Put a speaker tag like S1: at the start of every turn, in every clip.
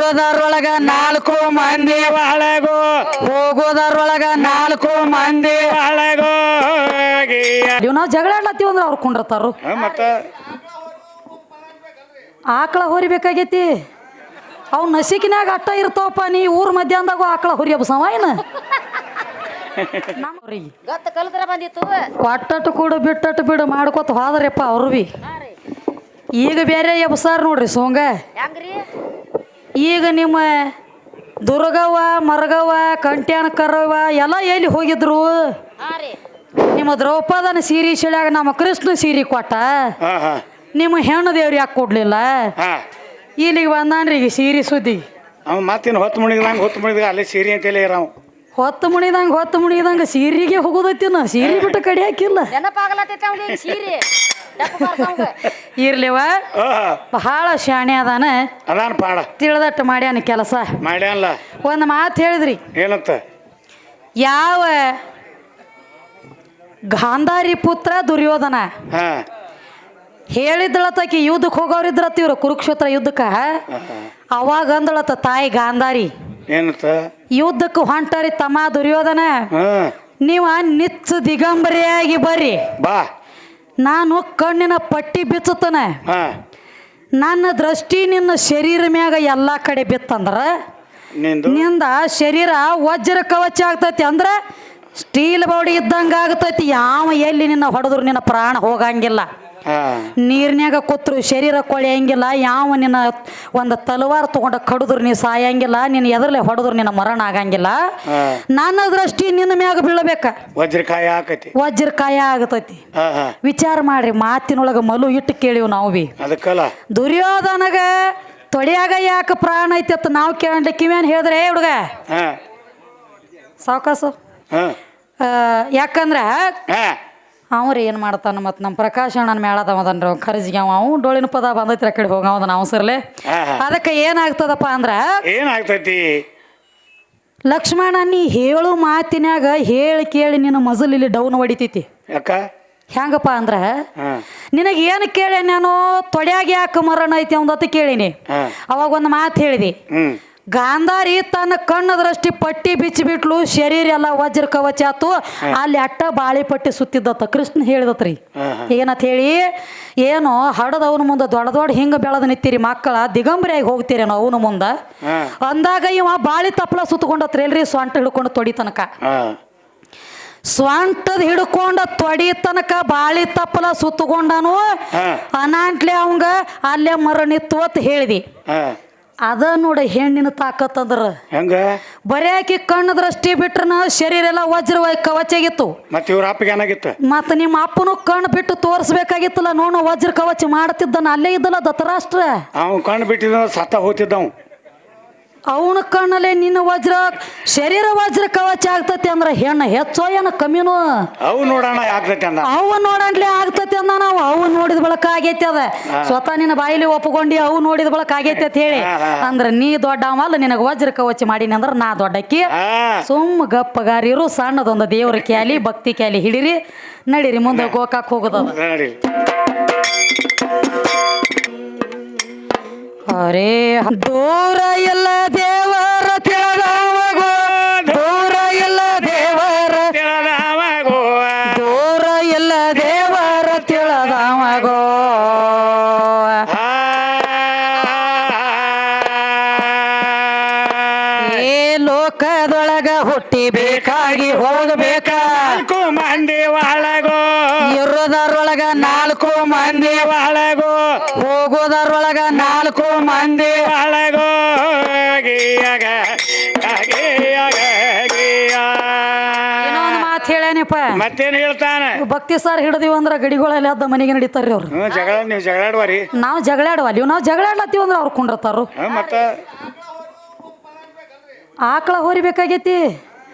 S1: ಇರೋದರೊಳಗ 4 ಮಂದಿ
S2: ಒಳಗೋ
S1: ಹೋಗೋದರೊಳಗ 4 ಮಂದಿ
S2: ಒಳಗೋ
S1: ನಾವು ಜಗಳ ಆಡ್ಲತ್ತೀವಿ ಅಂದ್ರೆ ಅವ್ರು ಕುಂಡ್ರತಾರು
S2: ಮತ್ತ
S1: ಆಕಳ ಹೊರಿಬೇಕಾಗೈತಿ ಅವ್ ನಸಿಕಿನಾಗ ಅಟ್ಟ ಇರ್ತಾವಪ್ಪ ನೀ ಊರ್ ಮಧ್ಯಾಹ್ನದಾಗೂ ಆಕಳ ಹೊರಿಯಬ್ಬ ಸಮ ಏನ ಒಟ್ಟಟ್ಟು ಕೂಡ ಬಿಟ್ಟಟ್ಟು ಬಿಡು ಮಾಡ್ಕೊತ ಹೋದ್ರಪ್ಪ ಅವ್ರು ಬಿ ಈಗ ಬೇರೆ ಎಬ್ಸಾರ್ ನೋಡ್ರಿ ಸೋಂಗ ಈಗ ನಿಮ್ಮ ದುರ್ಗವ್ವ ಮರಗವ್ವ ಕಂಟ್ಯಾನ ಕರವ್ವ ಎಲ್ಲ ಎಲ್ಲಿ ಹೋಗಿದ್ರು ನಿಮ್ಮ ದ್ರೌಪದನ ಸೀರೆ ಶಿಳ್ಯಾಗ ನಮ್ಮ ಕೃಷ್ಣ ಸೀರೆ ಕೊಟ್ಟ ನಿಮ್ಮ ಹೆಣ್ಣು ದೇವ್ರು ಯಾಕೆ ಕೊಡ್ಲಿಲ್ಲ ಇಲ್ಲಿಗೆ ಬಂದಾನ್ರಿ ಈಗ ಸೀರೆ ಸುದ್ದಿ
S2: ಅವ ಮತ್ತೇನು ಹೊತ್ತು ಮುಣಿದಂಗ ಅಲ್ಲೇ ಸೀರೆ ಅಂತೇಳಿ ಇರಾವ್
S1: ಹೊತ್ತು ಮುಣಿದಂಗ ಸೀರೆಗೆ ಹೋಗೋದೈತಿನ ಸೀರೆ ಬಿಟ್ಟು ಕಡಿ ಹಾಕಿಲ್ಲ ಇರ್ಲಿವ ಬಹಳ ಶಾಣೆ ಅದಾನ
S2: ಪಾಡ
S1: ತಿಳಿದಟ್ಟು ಮಾಡ್ಯಾನ ಕೆಲಸ
S2: ಮಾಡ್ಯಾನಲ್ಲ
S1: ಒಂದು ಮಾತು ಹೇಳಿದ್ರಿ
S2: ಏನಂತ
S1: ಯಾವ ಗಾಂಧಾರಿ ಪುತ್ರ ದುರ್ಯೋಧನ ಹೇಳಿದಳತಕಿ ಯುದ್ಧಕ್ಕೆ ಹೋಗೋರಿದ್ರತ್ತ ಇವ್ರು ಕುರುಕ್ಷೇತ್ರ ಯುದ್ಧಕ್ಕ ಅವಾಗ ಅಂದಳತ್ತ ತಾಯಿ ಗಾಂಧಾರಿ
S2: ಏನಂತ
S1: ಯುದ್ಧಕ್ಕೆ ಹೊಂಟಾರಿ ತಮ್ಮ ದುರ್ಯೋಧನ ನೀವ ನಿತ್ಯ ದಿಗಂಬರಿಯಾಗಿ ಬರ್ರಿ
S2: ಬಾ
S1: ನಾನು ಕಣ್ಣಿನ ಪಟ್ಟಿ ಬಿಚ್ಚತನ ನನ್ನ ದೃಷ್ಟಿ ನಿನ್ನ ಶರೀರ ಮ್ಯಾಗ ಎಲ್ಲಾ ಕಡೆ ಬಿತ್ತಂದ್ರ ನಿಂದ ಶರೀರ ವಜ್ರ ಕವಚ ಆಗ್ತೈತಿ ಅಂದ್ರ ಸ್ಟೀಲ್ ಬಾಡಿ ಇದ್ದಂಗ ಆಗ್ತೈತಿ ಯಾವ ಎಲ್ಲಿ ನಿನ್ನ ಹೊಡೆದ್ರು ನಿನ್ನ ಪ್ರಾಣ ಹೋಗಂಗಿಲ್ಲ ನೀರ್ನ್ಯಾಗ ಕೂತ್ರು ಶರೀರ ಕೊಳೆಯಂಗಿಲ್ಲ ಯಾವ ನಿನ್ನ ಒಂದು ತಲವಾರ ತಗೊಂಡ ಕಡಿದ್ರು ನೀ ಸಾಯಂಗಿಲ್ಲ ನಿನ್ನ ಎದರ್ಲೆ ಹೊಡೆದ್ರು ನಿನ್ನ ಮರಣ ಆಗಂಗಿಲ್ಲ ನನ್ನ ದೃಷ್ಟಿ ನಿನ್ನ ಮ್ಯಾಗ ಬೀಳಬೇಕ ವಜ್ರಕಾಯ ಆಗತೈತಿ ವಿಚಾರ ಮಾಡ್ರಿ ಮಾತಿನೊಳಗ ಮಲು ಇಟ್ಟು ಕೇಳಿವ್ ನಾವು ಬಿ ದುರ್ಯೋಧನಗ ತೊಡೆಯಾಗ ಯಾಕೆ ಪ್ರಾಣ ಐತಿ ಅಂತ ನಾವು ಕೇಳಲಿ ಕಿವೇನ್ ಹೇಳಿದ್ರೆ ಹುಡುಗ ಸಾವಕಾಸು ಯಾಕಂದ್ರ ಅವ್ರು ಏನು ಮಾಡ್ತಾನ ಮತ್ತು ನಮ್ಮ ಪ್ರಕಾಶ್ ಅಣ್ಣನ ಮೇಳದವದನ್ರಿ ಅವ್ನು ಖರ್ಜಿಗೆ ಅವ ಡೋಳಿನ ಪದ ಬಂದೈತಿ ಆ ಕಡೆ ಹೋಗವದನ ಅವಸರ್ಲೆ ಅದಕ್ಕೆ ಏನಾಗ್ತದಪ್ಪ ಅಂದ್ರ
S2: ಏನಾಗ್ತೈತಿ
S1: ಲಕ್ಷ್ಮಣ ನೀ ಹೇಳು ಮಾತಿನ್ಯಾಗ ಹೇಳಿ ಕೇಳಿ ನಿನ್ನ ಮಜಲ್ ಇಲ್ಲಿ ಡೌನ್ ಹೊಡಿತೈತಿ ಹೆಂಗಪ್ಪ ಅಂದ್ರ ನಿನಗೆ ಏನು ಕೇಳಿ ನಾನು ತೊಡ್ಯಾಗ ಯಾಕೆ ಮರಣ ಐತಿ ಅವನದತ್ತ ಕೇಳಿನಿ ಅವಾಗ ಒಂದು ಮಾತು ಹೇಳಿದೆ ಗಾಂಧಾರಿ ತನ್ನ ಕಣ್ಣ ದೃಷ್ಟಿ ಪಟ್ಟಿ ಬಿಚ್ಚಿಬಿಟ್ಲು ಶರೀರ ಎಲ್ಲ ವಜ್ರ ಕವಚ ಆತು ಅಲ್ಲಿ ಅಟ್ಟ ಬಾಳಿ ಪಟ್ಟಿ ಸುತ್ತಿದ್ದತ್ತ ಕೃಷ್ಣ ಹೇಳಿದತ್ರಿ ಏನತ್ ಹೇಳಿ ಏನು ಹಡದವನ ಮುಂದೆ ದೊಡ್ಡ ಹಿಂಗ ಬೆಳೆದ ನಿಂತೀರಿ ಮಕ್ಕಳ ದಿಗಂಬರಿಯಾಗಿ ಹೋಗ್ತೀರೇನೋ ಅವನ ಮುಂದ ಅಂದಾಗ ಇವ ಬಾಳಿ ತಪ್ಪಲ ಸುತ್ತಕೊಂಡತ್ರಿ ಎಲ್ರಿ ಸ್ವಂಟ ಹಿಡ್ಕೊಂಡು ತೊಡಿ ತನಕ ಸ್ವಂಟದ ಹಿಡ್ಕೊಂಡ ತೊಡಿ ತನಕ ಬಾಳಿ ತಪ್ಪಲ ಸುತ್ತಕೊಂಡನು ಅನಾಂಟ್ಲೆ ಅವಂಗ ಅಲ್ಲೇ ಮರಣಿತ್ತು ಅಂತ ಹೇಳಿದಿ ಅದ ನೋಡ ಹೆಣ್ಣಿನ ತಾಕತ್ತಂದ್ರ
S2: ಹೆಂಗ
S1: ಬರೀ ಕಣ್ಣು ದೃಷ್ಟಿ ಬಿಟ್ರನ ಶರೀರ ಎಲ್ಲ ವಜ್ರ ಕವಚಾಗಿತ್ತು ಮತ್ತ ನಿಮ್ಮ ಅಪ್ಪನು ಕಣ್ಣು ಬಿಟ್ಟು ತೋರಿಸ್ಬೇಕಾಗಿತ್ತಲ್ಲ ನೋಡು ವಜ್ರ ಕವಚ ಮಾಡ್ತಿದ್ದಾನ ಅಲ್ಲೇ ಇದ್ದಲ್ಲ ದತ್ತರಾಷ್ಟ್ರ
S2: ಕಣ್ಣು ಬಿಟ್ಟಿದ್ದ ಸತ್ತ ಹೋಗ್ತಿದ್ದ
S1: ಅವನ ಕಣ್ಣಲ್ಲೇ ನಿನ್ನ ವಜ್ರ ಶರೀರ ವಜ್ರ ಕವಚ ಆಗ್ತತಿ ಅಂದ್ರ ಹೆಣ್ಣು ಹೆಚ್ಚೋ ಏನ ಕಮ್ಮಿನೂ
S2: ಅವು ನೋಡೋಣ ಆಗ್ತೈತಿ ಅಂದ
S1: ಅವು ನೋಡಂಟ್ಲೆ ಆಗ್ತತಿ ಅಂದ ನಾವು ಅವು ನೋಡಿದ ಬಳಕ ಆಗೈತಿ ಅದ ಸ್ವತಃ ನಿನ್ನ ಬಾಯಿಲಿ ಒಪ್ಕೊಂಡಿ ಅವು ನೋಡಿದ ಬಳಕ ಆಗೈತಿ ಅಂತ ಹೇಳಿ ಅಂದ್ರ ನೀ ದೊಡ್ಡ ಅವಲ್ಲ ನಿನಗ ವಜ್ರ ಕವಚ ಮಾಡೀನಿ ಅಂದ್ರ ನಾ ದೊಡ್ಡಕ್ಕಿ ಸುಮ್ಮ ಗಪ್ಪಗಾರಿರು ಸಣ್ಣದೊಂದು ದೇವ್ರ ಕ್ಯಾಲಿ ಭಕ್ತಿ ಕ್ಯಾಲಿ ಹಿಡಿರಿ ನಡೀರಿ ಮುಂದೆ ಗೋಕಾಕ್ ಹೋಗೋದ ಅರೇ ದೂರ ಎಲ್ಲ ದೇವರ ತಿಳಿದವಗೋ ದೂರ ಎಲ್ಲ ದೇವರ ತಿಳಿದವಗೋ ದೂರ ಎಲ್ಲ ದೇವರ ತಿಳಿದವಗೋ ಏ ಲೋಕದೊಳಗ ಹುಟ್ಟಿ ಬೇಕಾಗಿ ಹೋಗಬೇಕ
S2: ಮಂದಿ ಒಳಗೋ
S1: ಇರೋದರೊಳಗ 4 ಮಂದಿ
S2: ಒಳಗೋ
S1: ಹೋಗೋದರೊಳಗ 4 ಮಂದಿ
S2: ಒಳಗೋ
S1: ಇನ್ನೊಂದು ಮಾತು ಹೇಳೇನಪ್ಪ
S2: ಮತ್ತೇನು ಹೇಳ್ತಾನ
S1: ಭಕ್ತಿ ಸಾರ್ ಹಿಡಿದಿವ ಅಂದ್ರ ಗಡಿಗಳಲ್ಲಿ ಅದ ಮನೆಗೆ ನಡೀತಾರ್ರಿ ಅವ್ರು
S2: ನೀವು ಜಗಳಾಡುವರಿ
S1: ನಾವು ಜಗಳಾಡುವಲ್ಲಿ ನಾವು ಜಗಳಾಡ್ಲತ್ತೀವಿ ಅಂದ್ರೆ ಅವ್ರು ಕುಂಡ್ರತಾರು
S2: ಮತ್ತ
S1: ಆಕಳ ಹೊರಿಬೇಕಾಗೈತಿ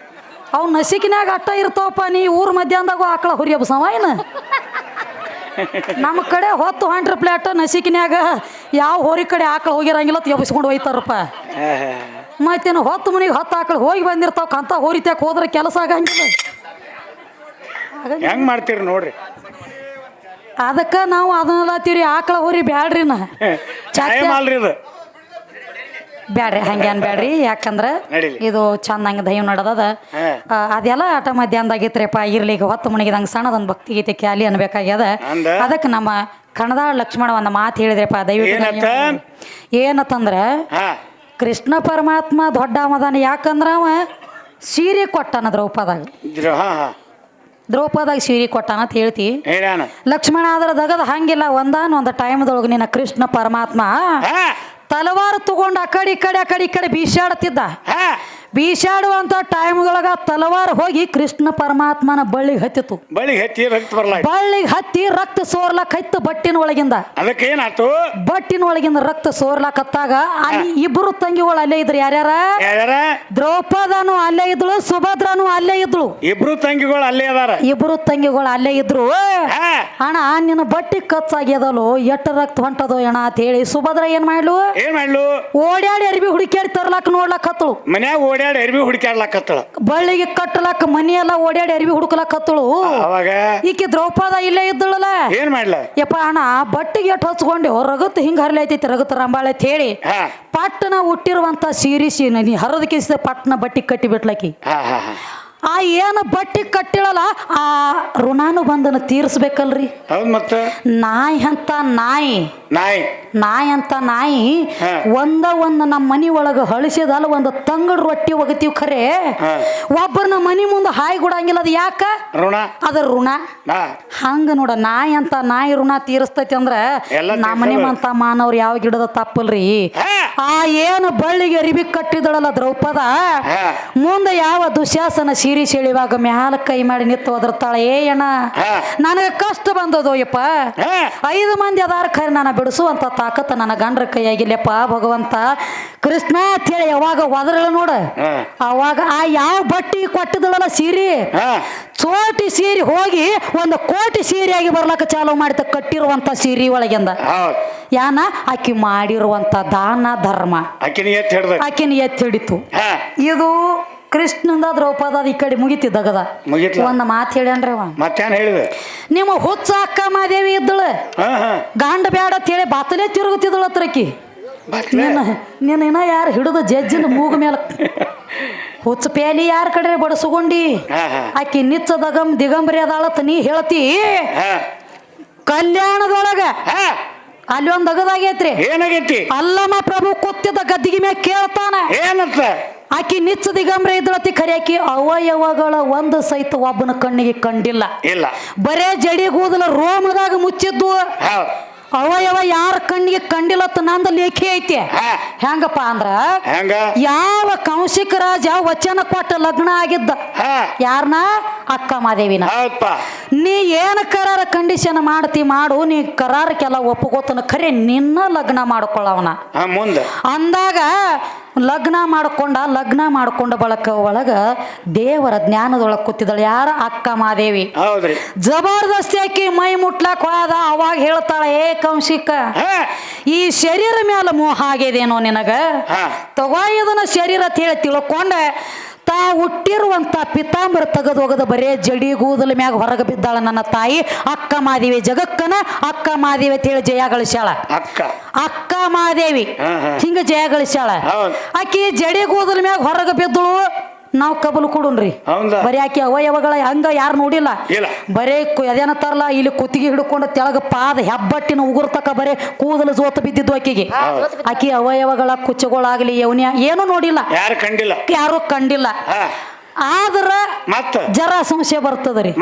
S1: ಅವ್ ನಸಿಕಿನಾಗ ಅಟ್ಟ ಇರ್ತಾವಪ್ಪ ನೀ ಊರ್ ಮಧ್ಯಾಹ್ನದಾಗೂ ಆಕಳ ಹೊರಿಯಬ್ಬ ಸಮ ಏನ ನಮ್ಮ ಕಡೆ ಹೊತ್ತು ಹೊಂಟ್ರ ಪ್ಲೇಟ್ ನಸಿಕಿನ್ಯಾಗ ಯಾವ ಹೋರಿ ಕಡೆ ಆಕಳ ಹೋಗಿರಂಗಿಲ್ಲ ಎಬ್ಬಿಸ್ಕೊಂಡು ಹೋಯ್ತಾರಪ್ಪ ಮತ್ತೇನು ಹೊತ್ತು ಮನೆಗೆ 10 ಆಕಳ ಹೋಗಿ ಬಂದಿರ್ತಾವ ಕಂತ ಹೋರಿತ್ಯಾಕ ಹೋದ್ರೆ ಕೆಲಸ ಆಗಂಗಿಲ್ಲ
S2: ಹೆಂಗ್ ಮಾಡ್ತೀರಿ ನೋಡ್ರಿ
S1: ಅದಕ್ಕೆ ನಾವು ಅದನ್ನತೀವ್ರಿ ಆಕಳ ಹೋರಿ ಬ್ಯಾಡ್ರಿ ನಾ
S2: ಚಾಯ ಮಾಲ್ರಿ ಇದು
S1: ಬ್ಯಾಡ್ರಿ ಹಂಗೇನ್ ಬ್ಯಾಡ್ರಿ ಯಾಕಂದ್ರ
S2: ನಡೀಲಿ.
S1: ಇದು ಚಂದಂಗ ದೈವ ನಡದದ ಅದೆಲ್ಲ ಆಟ ಮಧ್ಯಾಹ್ನದಾಗಿತ್ರಿಪ್ಪ ಇರ್ಲಿ ಈಗ ಹೊತ್ತು ಮುಣಿಗಿದಂಗ ಸಣ್ಣದೊಂದು ಭಕ್ತಿ ಗೀತೆ ಕ್ಯಾಲಿ ಅನ್ಬೇಕಾಗ್ಯದ ಅದಕ್ಕೆ ನಮ್ಮ ಕಣದಾಳ ಲಕ್ಷ್ಮಣ ಒಂದು ಮಾತು ಹೇಳಿದ್ರಪ್ಪ ದಯವಿಟ್ಟು ಏನತ್ತಂದ್ರ ಕೃಷ್ಣ ಪರಮಾತ್ಮ ದೊಡ್ಡ ಅವದಾನ ಯಾಕಂದ್ರ ಅವ ಸೀರೆ ಕೊಟ್ಟಾನ ದ್ರೌಪದಾಗ ಸೀರೆ ಕೊಟ್ಟಾನ ಅಂತ ಹೇಳ್ತಿ ಲಕ್ಷ್ಮಣ ಆದ್ರ ದಗದ ಹಂಗಿಲ್ಲ ಒಂದಾನೊಂದು ಟೈಮ್ದೊಳಗ ನಿನ್ನ ಕೃಷ್ಣ ಪರಮಾತ್ಮ ತಲವಾರು ತಗೊಂಡು ಆ ಕಡೆ ಬೀಸಾಡ್ತಿದ್ದ ಬೀಸಾಡುವಂತ ಟೈಮ್ದೊಳಗ ತಲವಾರು ಹೋಗಿ ಕೃಷ್ಣ ಪರಮಾತ್ಮನ ಬಳ್ಳಿಗೆ ಹತ್ತಿತ್ತು ಬಳ್ಳಿಗೆ ಹತ್ತಿ ರಕ್ತ ಸೋರ್ಲಾಕ್ ಹತ್ತು ಬಟ್ಟಿನ ಒಳಗಿಂದ
S2: ಅದಕ್ಕೆ ಏನಾಯ್ತು
S1: ಬಟ್ಟಿನ ಒಳಗಿಂದ ರಕ್ತ ಸೋರ್ಲಾಕತ್ತಾಗ ಅಲ್ಲಿ ಇಬ್ರು ತಂಗಿಗಳು ಅಲ್ಲೇ ಇದ್ರು ಯಾರ್ಯಾರ ದ್ರೌಪದನು ಅಲ್ಲೇ ಇದ್ಳು ಸುಭದ್ರನು ಅಲ್ಲೇ ಇದ್ಳು
S2: ಇಬ್ರು ತಂಗಿಗಳು
S1: ಅಲ್ಲೇ ಇದ್ರು ಅಣ್ಣ ನಿನ್ನ ಬಟ್ಟಿ ಕಚ್ಚಾಗ್ಯದಲ್ಲೋ ಎಟ್ಟು ರಕ್ತ ಹೊಂಟದೋ ಅಣ್ಣ ಅಂತ ಹೇಳಿ ಸುಭದ್ರ ಏನ್ ಮಾಡ್ಲು ಓಡ್ಯಾಡಿ ಅರ್ಬಿ ಹುಡುಕ್ಯಾಡಿ ತರ್ಲಾಕ್ ನೋಡ್ಲಾಕ್ ಹತ್ತಳು
S2: ಮನ್ಯಾಗ ಓಡ್ಯಾಡಿ ಅರ್ಬಿ ಹುಡುಕ್ಯಾಡ್ಲಾಕತ್ತಳ
S1: ಬಳ್ಳಿಗೆ ಕಟ್ಟಲಾಕ ಮನೆಯೆಲ್ಲ ಓಡ್ಯಾಡಿ ಅರ್ಬಿ ಹುಡುಕ್ಲಾಕತ್ತಳು
S2: ಅವಾಗ ಈಕಿ
S1: ದ್ರೌಪದ ಇಲ್ಲೇ ಇದ್ದಳಲ್ಲ
S2: ಏನ್ ಮಾಡ್ಲ
S1: ಯಪ್ಪ ಅಣ್ಣ ಬಟ್ಟಿಗೆ ಎಟ್ಟು ಹಚ್ಕೊಂಡು ರಗತ್ ಹಿಂಗ ಹರ್ಲೈತೈತಿ ರಗತ್ ರಂಬಾಳೆ ಅಂತ ಹೇಳಿ ಪಟ್ಟಣ ಹುಟ್ಟಿರುವಂತ ಸೀರಿಸಿ ನೀ ಹರದ ಕಿಸಿದ ಪಟ್ಟಣ ಬಟ್ಟಿ ಕಟ್ಟಿ ಬಿಟ್ಲಕಿ ಆ ಏನು ಬಟ್ಟಿ ಕಟ್ಟಿಳಲ್ಲ ಆ ಋಣಾನು ಬಂದನ ತೀರ್ಸ್ಬೇಕಲ್ರಿ
S2: ಮತ್ತ
S1: ನಾಯಿ ಅಂತ ನಾಯಿ ಒಂದ ನಮ್ಮ ಮನಿ ಒಳಗ ಹಳಿಸಿದಲ್ಲ ಒಂದು ತಂಗಡ್ ರೊಟ್ಟಿ ಒಗತೀವಿ ಖರೆ ಒಬ್ಬರ ನಮ್ಮ ಮನಿ ಮುಂದೆ ಹಾಯಿ ಗುಡಂಗಿಲ್ಲ ಅದು ಯಾಕ ಅದ ಋಣ ಹಂಗ ನೋಡ ನಾಯಿ ಋಣ ತೀರಿಸ್ತೈತಿ ಅಂದ್ರ ನಮ್ಮನೆ ಮಂತ ಮಾನವ್ರು ಯಾವ ಗಿಡದ ತಪ್ಪಲ್ರಿ ಆ ಏನು ಬಳ್ಳಿಗೆ ಅರಿಬಿ ಕಟ್ಟಿದಳಲ್ಲ ದ್ರೌಪದ ಮುಂದೆ ಯಾವ ದುಶ್ಯಾಸನ ಸೀರಿ ಸೆಳಿವಾಗ ಮ್ಯಾಲ ಕೈ ಮಾಡಿ ನಿತ್ತು ಒದರ್ತಾಳೆ ಅಣ್ಣ ನನಗೆ ಕಷ್ಟ ಬಂದದು ಯಪ್ಪ 5 ಮಂದಿ ಅದಾರ ಖರೆ ನಾನು ಬಿಡಿಸುವಂತ ತಾಕತ್ತ ನನ್ನ ಗಂಡ್ರ ಕೈಯಾಗಿಲ್ಲಪ್ಪ ಭಗವಂತ ಕೃಷ್ಣ ಅಂತ ಹೇಳಿ ಯಾವಾಗ ಒದರಳ ನೋಡ ಅವಾಗ ಆ ಯಾವ ಬಟ್ಟಿ ಕೊಟ್ಟಿದಳಲ್ಲ ಸೀರೆ ಚೋಟಿ ಸೀರೆ ಹೋಗಿ ಒಂದು ಕೋಟಿ ಸೀರೆಯಾಗಿ ಬರ್ಲಕ್ಕ ಚಾಲು ಮಾಡಿತ ಕಟ್ಟಿರುವಂತ ಸೀರೆ ಒಳಗಿಂದ ಯಾನ ಆಕಿ ಮಾಡಿರುವಂತ ದಾನ ಧರ್ಮ ಆಕಿನ ಎತ್ತಿ ಹಿಡಿತು ಇದು ಕೃಷ್ಣಂದ ದ್ರೌಪದ ಈ ಕಡೆ ಮುಗಿತಿದ್ದಗದ ಒಂದ್ ಮಾತು ಹೇಳ್ಯಾನ್ರಿ
S2: ಮತ್ತೇನ್ ಹೇಳಿದ
S1: ನಿಮ್ಮ ಹುಚ್ಚ ಅಕ್ಕ ಮಾದೇವಿ ಇದ್ದಳು ಗಾಂಡ ಬ್ಯಾಡ ಅಂತ ಹೇಳಿ ಬಾತಲೇ ತಿರುಗುತ್ತಿದ್ದಳು ಹತ್ರಕಿ ನೀನ ಯಾರು ಹಿಡಿದು ಜಜ್ಜಿನ ಮೂಗ ಮೇಲೆ ಹುಚ್ಚ ಪ್ಯಾಲಿ ಯಾರ ಕಡೆ ಬಡಸುಗೊಂಡಿ ಆಕಿ ನಿಚ್ಚ ದಿಗಂಬರಿ ಅದಾಳತ್ ನೀ ಹೇಳ್ತಿ ಕಲ್ಯಾಣದೊಳಗ ಅಲ್ಲಿ ಒಂದ್ ಅಗದಾಗೈತ್ರಿ
S2: ಏನಾಗೈತಿ
S1: ಅಲ್ಲಮ್ಮ ಪ್ರಭು ಕೂತಿದ್ದ ಗದ್ದಿಗೆ ಮ್ಯಾಗ ಕೇಳ್ತಾನ
S2: ಏನಂತ
S1: ಆಕಿ ನಿಚ್ಚ ದಿಗಂಬರ ಇದ್ರತಿ ಖರ್ಯಾಕಿ ಅವಯವಗಳ ಒಂದು ಸಹಿತ ಒಬ್ಬನ ಕಣ್ಣಿಗೆ ಕಂಡಿಲ್ಲ ಬರೇ ಜಡಿ ಕೂದಲ ರೋಮದಾಗ ಮುಚ್ಚಿದ್ದು ಅವಯವ ಯಾರ ಕಣ್ಣಿಗೆ ಕಂಡಿಲ್ಲತ್ತ ನಂದ ಲೇಖಿ ಐತಿ ಹೆಂಗಪ್ಪ ಅಂದ್ರ ಯಾವ ಕೌಶಿಕ ರಾಜ ವಚನ ಕೊಟ್ಟ ಲಗ್ನ ಆಗಿದ್ದ ಯಾರನ ಅಕ್ಕ ಮಾದೇವಿನ ನೀ ಏನ ಕರಾರ ಕಂಡೀಷನ್ ಮಾಡ್ತಿ ಮಾಡು ನೀ ಕರಾರಕ್ಕೆಲ್ಲ ಒಪ್ಪಗೋತನ ಖರೆ ನಿನ್ನ ಲಗ್ನ ಮಾಡ್ಕೊಳ್ಳವನ ಅಂದಾಗ ಲಗ್ನ ಮಾಡ್ಕೊಂಡ ಬಳಕ ಒಳಗ ದೇವರ ಜ್ಞಾನದೊಳಗ ಕೂತಿದಳು ಯಾರ ಅಕ್ಕ ಮಾದೇವಿ ಜಬರ್ದಸ್ತಿ ಆಕಿ ಮೈ ಮುಟ್ಲಾಕ್ ಹೋದ ಅವಾಗ ಹೇಳ್ತಾಳ ಏ ಕೌಶಿಕ ಈ ಶರೀರ ಮ್ಯಾಲ ಮೋಹ ಆಗಿದೇನೋ ನಿನಗ ತಗೋ ಇದನ್ನ ಶರೀರ ಅಂತ ಹೇಳಿ ತಿಳ್ಕೊಂಡ ತಾ ಹುಟ್ಟಿರುವಂತ ಪಿತಾಂಬರ ತೆಗೆದು ಹೋಗದ ಬರೇ ಜಡಿ ಕೂದಲ ಮ್ಯಾಗ ಹೊರಗೆ ಬಿದ್ದಾಳ ನನ್ನ ತಾಯಿ ಅಕ್ಕ ಮಾದೇವಿ ಜಗಕ್ಕನ ಅಕ್ಕ ಮಾದೇವಿ ಅಂತ ಹೇಳಿ ಜಯ ಗಳಿಸ್ಯಾಳ ಅಕ್ಕ ಮಾದೇವಿ ಹಿಂಗ ಜಯ ಗಳಿಸ್ಯಾಳ ಆಕಿ ಜಡಿ ಕೂದಲ ಮ್ಯಾಗ ಹೊರಗೆ ಬಿದ್ದಳು ನಾವು ಕಬಲು ಕೊಡುನ್ರಿ ಬರೀ ಆಕಿ ಅವಯವಗಳ ಹಂಗ ಯಾರು ನೋಡಿಲ್ಲ ಬರೇ ಅದೇನತ್ತಾರಲ್ಲ ಇಲ್ಲಿ ಕುತ್ತಿಗೆ ಹಿಡ್ಕೊಂಡು ತೆಳಗ ಪಾದ ಹೆಬ್ಬಟ್ಟಿನ ಉಗುರ್ತಕ ಬರೇ ಕೂದಲು ಜೋತ ಬಿದ್ದಿದ್ದು ಆಕಿ ಅವಯವಗಳ ಕುಚ್ಚಗಳಾಗ್ಲಿ ಅವನ್ಯ ಏನು ನೋಡಿಲ್ಲ ಯಾರು ಕಂಡಿಲ್ಲ ಆದ್ರ ಜರ ಸಂಶಯ ಬರ್ತದ್ರಿ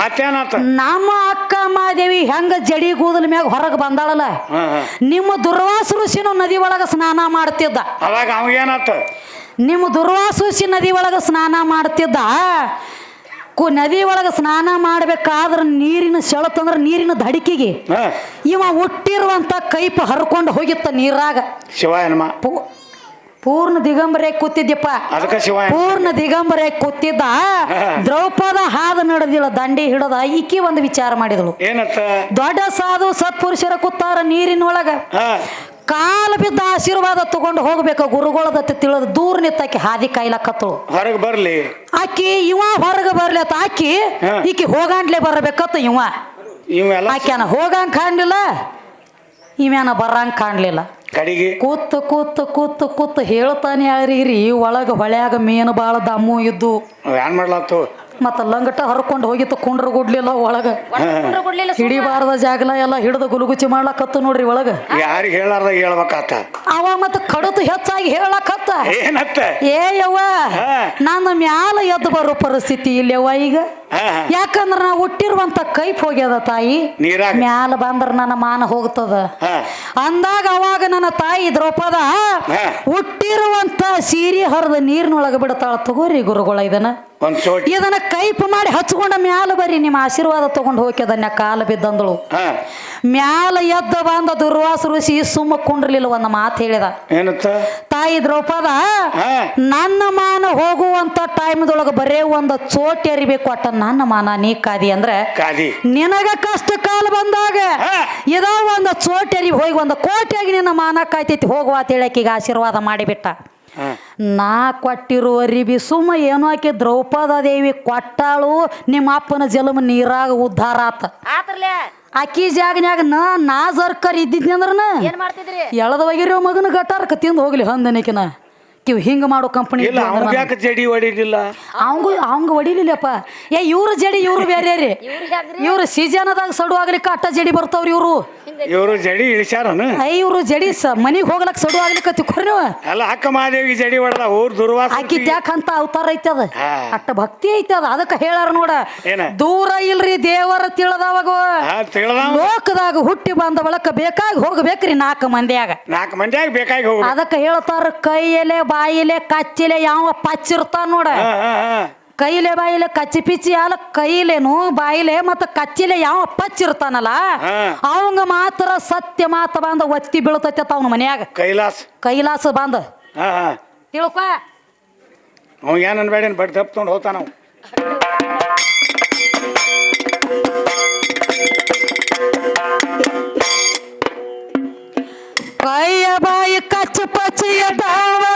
S1: ನಮ್ಮ ಅಕ್ಕ ಮಾದೇವಿ ಹೆಂಗ ಜಡಿ ಕೂದಲ ಮ್ಯಾಗ ಹೊರಗೆ ಬಂದಾಳಲ್ಲ ನಿಮ್ಮ ದುರ್ವಾಸ ಋಷಿನು ನದಿ ಒಳಗ ಸ್ನಾನ ಮಾಡ್ತಿದ್ದ ನಿಮ್ಮ ದುರ್ವಾಸೂಸಿ ನದಿ ಒಳಗ ಸ್ನಾನ ಮಾಡ್ತಿದ್ದ ನದಿ ಒಳಗ ಸ್ನಾನ ಮಾಡ್ಬೇಕಾದ್ರ ನೀರಿನ ಸೆಳತಂದ್ರ ನೀರಿನ ದಡಿಕೆಗೆ ಇವ ಹುಟ್ಟಿರುವಂತ ಕೈಪ ಹರ್ಕೊಂಡು ಹೋಗಿತ್ತ ನೀರಾಗ ಪೂರ್ಣ ದಿಗಂಬರೇ ಕೂತಿದ್ಯಪ್ಪ ಪೂರ್ಣ ದಿಗಂಬರೇ ಕೂತಿದ್ದ ದ್ರೌಪದ ಹಾದ ನಡೆದಿಲ್ಲ ದಂಡಿ ಹಿಡದ ಈಕಿ ಒಂದು ವಿಚಾರ ಮಾಡಿದಳು ದೊಡ್ಡ ಸಾಧು ಸತ್ಪುರುಷರ ಕೂತಾರ ನೀರಿನೊಳಗ ಕಾಲ ಬಿದ್ದ ಆಶೀರ್ವಾದ ತಗೊಂಡು ಹೋಗ್ಬೇಕು ಗುರುಗಳದತ್ತ ತಿಳಿದು ದೂರ ನಿತ್ತಾಕಿ ಹಾದಿ ಕಾಯ್ಲಕತ್ತಳು
S2: ಹೊರಗೆ ಬರ್ಲಿ
S1: ಆಕಿ ಇವ ಹೊರಗೆ ಬರ್ಲಿ ಅಂತ ಆಕಿ ಈಕಿ ಹೋಗಾಂಡ್ಲೆ ಬರಬೇಕತ್ತ ಇವ ಆಕ್ಯಾನ ಹೋಗಂಗ್ ಕಾಣ್ಲಿಲ್ಲ ಇವ್ಯಾನ ಬರಂಗ್ ಕಾಣ್ಲಿಲ್ಲ
S2: ಕಡಿಗೆ
S1: ಕೂತ್ ಕೂತ್ ಕೂತ್ ಕೂತ್ ಹೇಳ್ತಾನೆ ಯಾರಿಗ್ರಿ ಒಳಗ ಹೊಳ್ಯಾಗ ಮೀನು ಬಾಳ ದಮ್ಮು ಇದ್ದು
S2: ಏನ್ ಮಾಡ್ಲಾತು
S1: ಮತ್ತ ಲಂಗಟ ಹರ್ಕೊಂಡು ಹೋಗಿತ್ತು ಕುಂಡ್ರ ಗುಡ್ಲಿಲ್ಲ ಒಳಗ ಹಿಡಿಬಾರ್ದ ಜಾಗಲ ಎಲ್ಲ ಹಿಡಿದು ಗುಲುಗುಚಿ ಮಾಡ್ಲಕತ್ತು ನೋಡ್ರಿ ಒಳಗ
S2: ಯಾರಿಗೆ ಹೇಳಾರ್ದ ಹೇಳ್ಬೇಕಾತ
S1: ಅವ ಮತ್ತ ಕಡತು ಹೆಚ್ಚಾಗಿ ಹೇಳಕತ್ತ
S2: ಏನತ್ತ
S1: ಏ ಯವ್ವ ನನ್ನ ಮ್ಯಾಲ ಎದ್ದು ಬರೋ ಪರಿಸ್ಥಿತಿ ಇಲ್ಲವ್ವ ಈಗ ಯಾಕಂದ್ರ ನಾ ಹುಟ್ಟಿರುವಂತ ಕೈಪ್ ಹೋಗ್ಯದ ತಾಯಿ
S2: ನೀರಾಗ
S1: ಮ್ಯಾಲ ಬಂದ್ರ ನನ್ನ ಮಾನ ಹೋಗ್ತದ ಅಂದಾಗ ಅವಾಗ ನನ್ನ ತಾಯಿ ದ್ರೌಪದ ಹುಟ್ಟಿರುವಂತ ಸೀರೆ ಹರಿದ ನೀರಿನೊಳಗ ಬಿಡ್ತಾಳ ತಗೋರಿ ಗುರುಗಳ
S2: ಒಂದ್ ಚೋಟಿ
S1: ಇದನ್ನ ಕೈಪ್ ಮಾಡಿ ಹಚ್ಕೊಂಡ ಮ್ಯಾಲ ಬರ್ರಿ ನಿಮ್ಮ ಆಶೀರ್ವಾದ ತಗೊಂಡು ಹೋಗ್ಯದನ್ನ ಕಾಲ ಬಿದ್ದಂದಳು ಮ್ಯಾಲ ಎದ್ದ ಬಂದ ದುರ್ವಾಸ ಋಷಿ ಸುಮ್ಮ ಕುಂಡ್ರಲಿಲ್ಲ ಒಂದು ಮಾತು ಹೇಳಿದ
S2: ಏನತ್ತ
S1: ತಾಯಿ ದ್ರೌಪದ ನನ್ನ ಮಾನ ಹೋಗುವಂತ ಟೈಮ್ದೊಳಗ ಬರೇ ಒಂದು ಚೋಟಿ ಅರಿಬೇಕು ಅಟ್ಟ ನನ್ನ ಮಾನ ನೀ ಕಾದಿ ಅಂದ್ರೆ ನಿನಗ ಕಷ್ಟ ಕಾಲ ಬಂದಾಗ ಇದ ಒಂದು ಚೋಟಿ ಅರಿ ಹೋಗಿ ಒಂದು ಕೋಟಿಯಾಗಿ ನಿನ್ನ ಮಾನ ಕಾಯ್ತೈತಿ ಹೋಗುವ ಅಂತ ಹೇಳಕ್ಕೀಗ ಆಶೀರ್ವಾದ ಮಾಡಿಬಿಟ್ಟ ನಾ ಕೊಟ್ಟಿರುವ ಅರಿಬಿ ಸುಮ್ಮ ಏನೋ ಆಕೆ ದ್ರೌಪದ ದೇವಿ ಕೊಟ್ಟಾಳು ನಿಮ್ಮ ಅಪ್ಪನ ಜಲಮ ನೀರಾಗ ಉದ್ಧಾರ ಆತ ಅಕ್ಕಿ ಜಾಗನ್ಯಾಗ ನಾ ಜರ್ಕರ್ ಇದ್ದಿದ್ನಿ ಅಂದ್ರನ ಎಳದವಾಗಿರೋ ಮಗನ ಗಟಾರಕ ತಿಂದು ಹೋಗ್ಲಿ ಹಂದನಿಕಿನ ಕಿವ್ ಹಿಂಗ ಮಾಡೋ ಕಂಪನಿ
S2: ಜಡಿ ಹೊಡಿಲಿಲ್ಲ
S1: ಅವಂಗ ಹೊಡಿಲಿಲ್ಲಪ್ಪ ಏ ಇವ್ರ ಜಡಿ ಇವ್ರು ಬೇರೆ ರೀ ಇವ್ರು ಸೀಜನದಾಗ ಸಡು ಆಗ್ಲಿಕ್ಕ ಅಟ್ಟ ಜಡಿ ಬರ್ತಾವ್ರಿ
S2: ಇವ್ರು ಜಡಿ ಇಳಿಸ್ಯಾರನ
S1: ಇವ್ರು ಜಡಿ ಮನಿಗ್ ಹೋಗ್ಲಕ್ ಸಡು ಆಗ್ಲಿಕ್ಕ ತಿಕ್ಕೋರಿ ನೀವು
S2: ಅಲ್ಲ ಅಕ್ಕ ಮಹಾದೇವಿ ಜಡಿ ಹೊಡೆದ ಊರ್ ದುರ್ವಾಸ
S1: ಆಕಿ ಯಾಕಂತ ಅವತಾರ ಐತಿ ಅದ ಅಟ್ಟ ಭಕ್ತಿ ಐತಿ ಅದ ಅದಕ್ಕ ಹೇಳಾರ ನೋಡ ದೂರ ಇಲ್ರಿ ದೇವರ ತಿಳದವಾಗ ಲೋಕದಾಗ ಹುಟ್ಟಿ ಬಂದ ಬಳಕ ಬೇಕಾಗಿ ಹೋಗ್ಬೇಕ್ರಿ 4 ಮಂದಿಯಾಗ
S2: ಬೇಕಾಗಿ ಹೋಗ
S1: ಅದಕ್ಕ ಹೇಳ್ತಾರ ಕೈಯಲೆ ಬಾಯಿಲೆ ಕಚ್ಚಿಲೆ ಯಾವ ಪಚ್ಚಿರ್ತಾನ ನೋಡ ಕೈಲೆ ಬಾಯಿಲೆ ಕಚ್ಚಿ ಪಿಚ್ಚಿ ಅಲ್ಲ ಕೈಲೇನು ಬಾಯಿಲೆ ಮತ್ತ ಕಚ್ಚಿಲೆ ಯಾವ ಪಚ್ಚಿರ್ತಾನಲ್ಲ ಅವಂಗ ಮಾತ್ರ ಸತ್ಯ ಮಾತ ಬಂದ ಒತ್ತಿ ಬೀಳ್ತೈತೆ ಅವನ ಮನ್ಯಾಗ ಕೈಲಾಸ ಬಂದ ತಿಳ್ಕೊ
S2: ಅವ್ ಏನ್ ಅನ್ಬೇಡ ಬಟ್ ತಪ್ಕೊಂಡು ಹೋಗ್ತಾನ
S1: ಕೈಯ ಬಾಯಿ ಕಚ್ಚ ಪಚ್ಚ ಎದಾವ